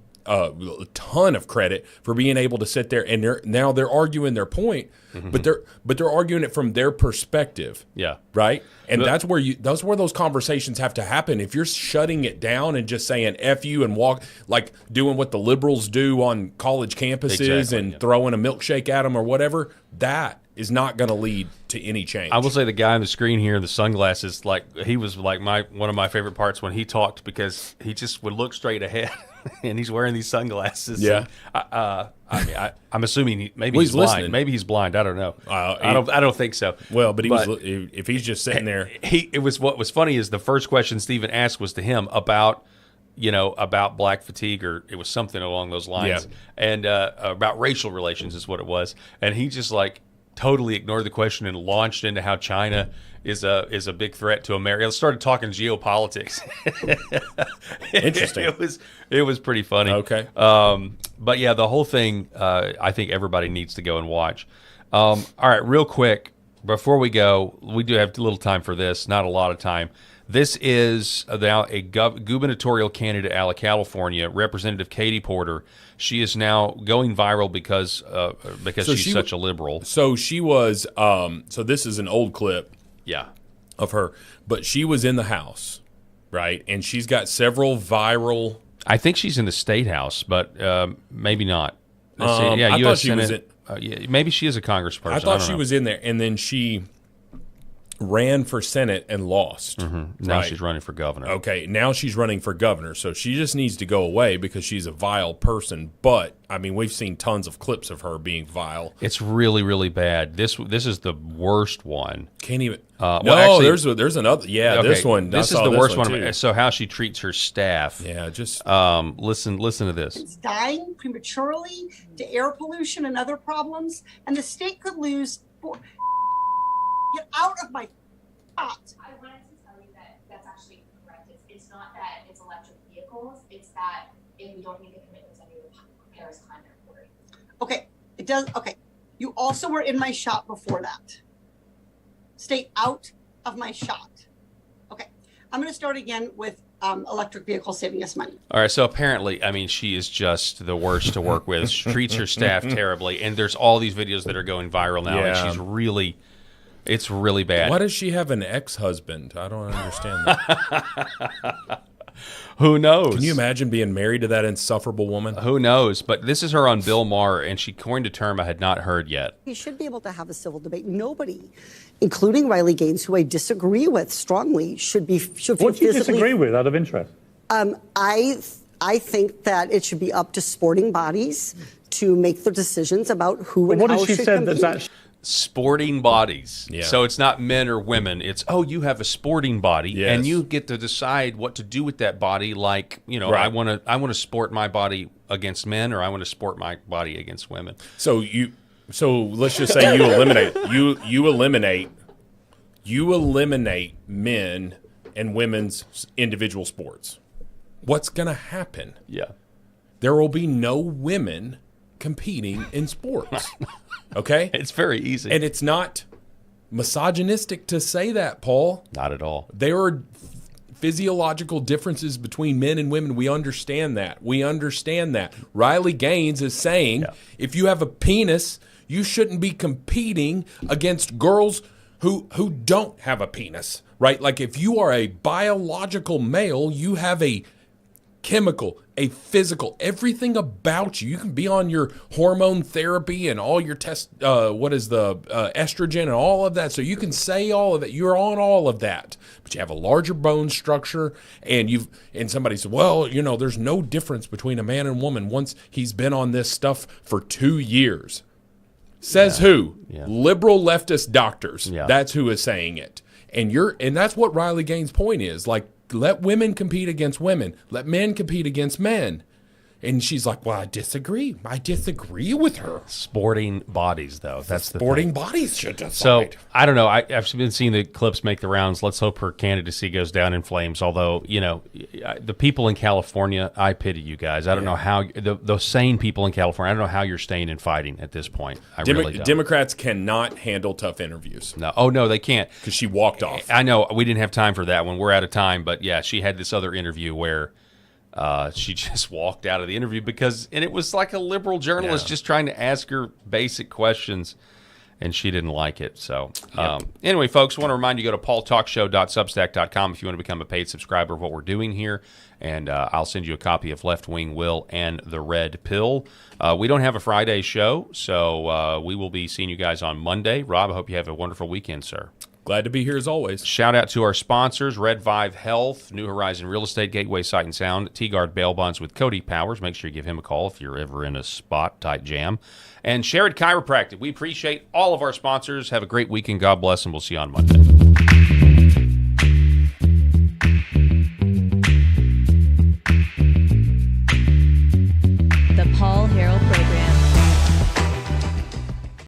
ton of credit for being able to sit there and they're arguing their point, but they're arguing it from their perspective. Yeah. Right. And that's where those conversations have to happen. If you're shutting it down and just saying F you and walk, like doing what the liberals do on college campuses and throwing a milkshake at them or whatever, that is not going to lead to any change. I will say the guy on the screen here, the sunglasses, he was like one of my favorite parts when he talked, because he just would look straight ahead. And he's wearing these sunglasses. Yeah, I'm assuming he's blind. Listening. Maybe he's blind. I don't know. I don't think so. Well, but if he's just sitting there, what was funny is the first question Stephen asked was to him about black fatigue, or it was something along those lines, and about racial relations is what it was, and he just totally ignored the question and launched into how China is a big threat to America. Let's started talking geopolitics. Interesting. It was pretty funny. Okay. But yeah, the whole thing, I think everybody needs to go and watch. All right, real quick before we go, we do have a little time for this. Not a lot of time. This is now a gubernatorial candidate out of California, Representative Katie Porter. She is now going viral because she's such a liberal. So she was. So this is an old clip. Yeah. Of her, but she was in the House, right? And she's got several viral. I think she's in the State House, but maybe not. I U.S. thought she Senate. was Maybe she is a congressperson. I thought she was in there, and then she ran for Senate and lost. Now she's running for governor. Okay, now she's running for governor, so she just needs to go away because she's a vile person. But I mean, we've seen tons of clips of her being vile. It's really, really bad. This is the worst one. Can't even. Actually, there's another. Yeah, okay, this one. This is the worst one. So how she treats her staff. Yeah, just listen to this. It's dying prematurely to air pollution and other problems, and the state could lose. Get out of my spot. I wanted to tell you that that's actually incorrect. It's not that it's electric vehicles. It's that if we don't make a commitment to the Paris Climate Accord. Okay, it does. Okay, you also were in my shot before that. Stay out of my shot. Okay, I'm going to start again with electric vehicles saving us money. All right, so apparently, I mean, she is just the worst to work with. She treats her staff terribly, and there's all these videos that are going viral now, and she's really... It's really bad. Why does she have an ex-husband? I don't understand that. Who knows? Can you imagine being married to that insufferable woman? Who knows? But this is her on Bill Maher, and she coined a term I had not heard yet. We should be able to have a civil debate. Nobody, including Riley Gaines, who I disagree with strongly, should feel What do you disagree with, out of interest? I think that it should be up to sporting bodies to make the decisions about who and how should compete. Sporting bodies. Yeah. So it's not men or women. It's, you have a sporting body, and you get to decide what to do with that body. Like, I want to sport my body against men, or I want to sport my body against women. So let's just say you eliminate men and women's individual sports. What's going to happen? Yeah. There will be no women competing in sports. Okay? It's very easy. And it's not misogynistic to say that, Paul. Not at all. There are physiological differences between men and women. We understand that. Riley Gaines is saying if you have a penis, you shouldn't be competing against girls who don't have a penis, right? Like if you are a biological male, you have a chemical, a physical, everything about you. You can be on your hormone therapy and all your estrogen and all of that. So you can say all of that. You're on all of that, but you have a larger bone structure, and somebody said, well, there's no difference between a man and woman once he's been on this stuff for 2 years. Says who? Yeah. Liberal leftist doctors. Yeah. That's who is saying it. And that's what Riley Gaines' point is. Like, let women compete against women. Let men compete against men. And she's like, well, I disagree. I disagree with her. Sporting bodies, though. That's the sporting bodies should decide. So, I don't know. I've been seeing the clips make the rounds. Let's hope her candidacy goes down in flames. Although, the people in California, I pity you guys. I don't know how, the sane people in California, I don't know how you're staying and fighting at this point. I really don't. Democrats cannot handle tough interviews. No. Oh, no, they can't. Because she walked off. I know. We didn't have time for that one. We're out of time. But, yeah, she had this other interview where she just walked out of the interview and it was like a liberal journalist just trying to ask her basic questions, and she didn't like it. So anyway, folks, I want to remind you, go to paultalkshow.substack.com if you want to become a paid subscriber of what we're doing here, and I'll send you a copy of Left Wing Will and The Red Pill. We don't have a Friday show, so we will be seeing you guys on Monday. Rob, I hope you have a wonderful weekend, sir. Glad to be here as always. Shout out to our sponsors, Red Vive Health, New Horizon Real Estate, Gateway Sight and Sound, T-Guard Bail Bonds with Cody Powers. Make sure you give him a call if you're ever in a spot-tight jam. And Sherrod Chiropractic. We appreciate all of our sponsors. Have a great weekend. God bless, and we'll see you on Monday.